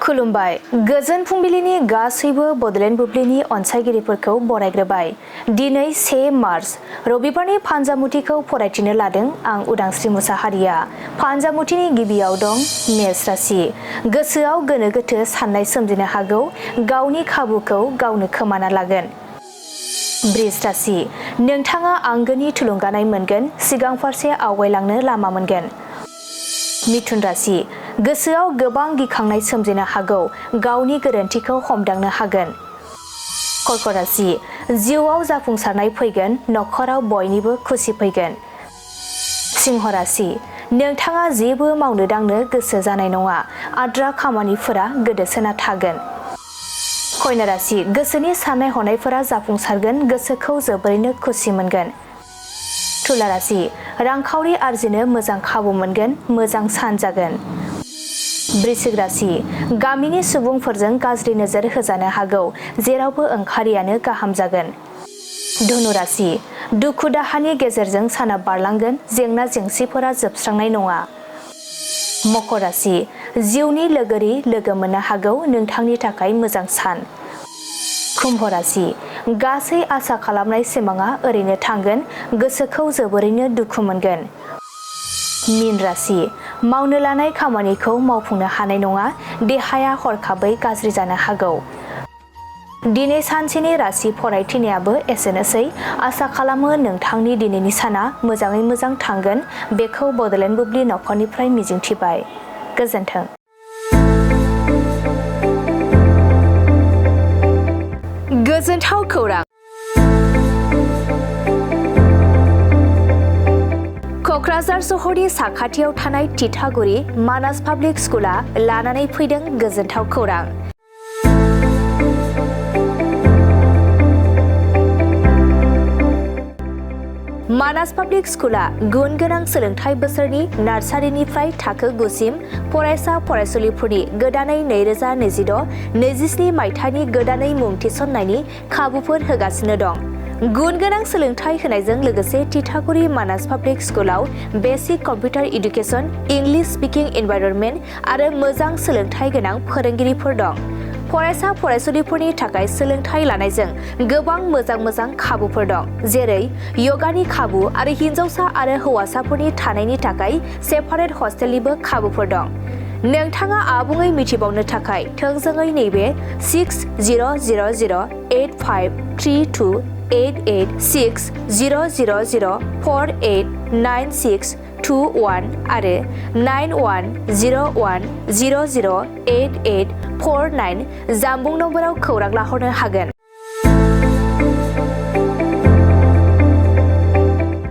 खुलुमबाय गोजोन फुंबिलिनि गासैबो बडलेण्ड बुब्लिनि अनसायगिरिफोरखौ बरायग्रोबाय। दिनै 1 मार्च रबिबारनि फानजामुथिखौ फरायथिनो लादों आं उदांस्रि मुसाहारिया। फानजामुथिनि गिबियाव दं मेष राशि। गोसोआव गोनो गोथो साननाय सोमजिनो हागौ, गावनि खाबुखौ गावनो खोमाना लागोन। बृष राशि। नोंथाङा आंगोनि थुलुंगानाय मोनगोन, सिगां फारसे आवगायलांनो लामा मोनगोन। मिथुन राशि। गोसोआव गोबां गिखांनाय सोमजिनो हागौ, गावनि गोरोन्थिखौ हमदांनो हागोन। कर्क राशि। जिउआव जाफुंसारनाय फैगोन, नखराव बयनिबो खुसि फैगोन। सिंह राशि। नोंथाङा जेबो मावनो दांनो गोसो जानाय नङा, आद्रा खामानिफोरा गोदोसोना थागोन। कन्या राशि। गोसोनि साननाय हनायफोरा जाफुंसारगोन, गोसोखौ जोबोरैनो खुसि मोनगोन। तुला राशि। रांखावरि आरजिनो मोजां खाबु मोनगोन, मोजां सान जागोन। वृश्चिक राशि। गामिनि सुबुंफोरजों गाज्रि नोजोर होजानो हागौ, जेरावबो ओंखारियानो गाहाम जागोन। धनु राशि। दुखु दाहानि गेजेरजों साना बारलांगोन, जेंना जेंसिफोरा जोबस्रांनाय नङा। मकर राशि। जिउनि लोगोरि लोगो मोननो हागौ, नोंथांनि थाखाय मोजां सान। कुम्भ राशि। गासै आसा खालामनाय सिमाङा ओरैनो थांगोन, गोसोखौ जोबोरैनो दुखु मोनगोन। मीन राशि। मावनो लानाय खामानिखौ मावफुंनो हानाय नङा, देहाया हरखाबै गाज्रि जानो हागौ। दिनै सानसेनि राशि फरायथिनायाबो एसेनोसै। आसा खालामो नोंथांनि दिनैनि साना मोजाङै मोजां थांगोन, बेखौ बडलेण्ड बुब्लि नखरनिफ्राय मिजिंथिबाय। गोजोन्थों। गोजोनथाव खौरां। कक्राझार सहरनि साखाथियाव थानाय तितागुरि मानास पाब्लिक स्कुला लानानै फैदों गोजोनथाव खौरां। मानास पाब्लिक स्कुला गुन गोनां सोलोंथाइ बोसोरनि नार्सारिनिफ्राय थाखो 9 सिम फरायसा फरायसुलिफोरनि गोदानै 2026-27 मायथाइनि गोदानै मुं थिसननायनि खाबुफोर होगासिनो दं। गुन गोनां सोलोंथाइ होनायजों लोगोसे तितागुरि मानास पाब्लिक स्कुलाव basic computer education, English speaking environment आरो मोजां सोलोंथाइ गोनां फोरोंगिरिफोर दं। फरायसा फरायसुलिफोरनि थाखाय सोलोंथाइ लानायजों गोबां मोजां खाबुफोर दं, जेरै यगानि खाबु आरो हिन्जावसा आरो हौवासाफोरनि थानायनि थाखाय सेपारेट हस्टेलनिबो खाबुफोर दं। नोंथाङा आबुङै मिथिबावनो थाखाय थोंजोङै नैबे 60008532886000489621 आरो 9101008849 जानबुं नम्बराव खौरां लाहरनो हागोन।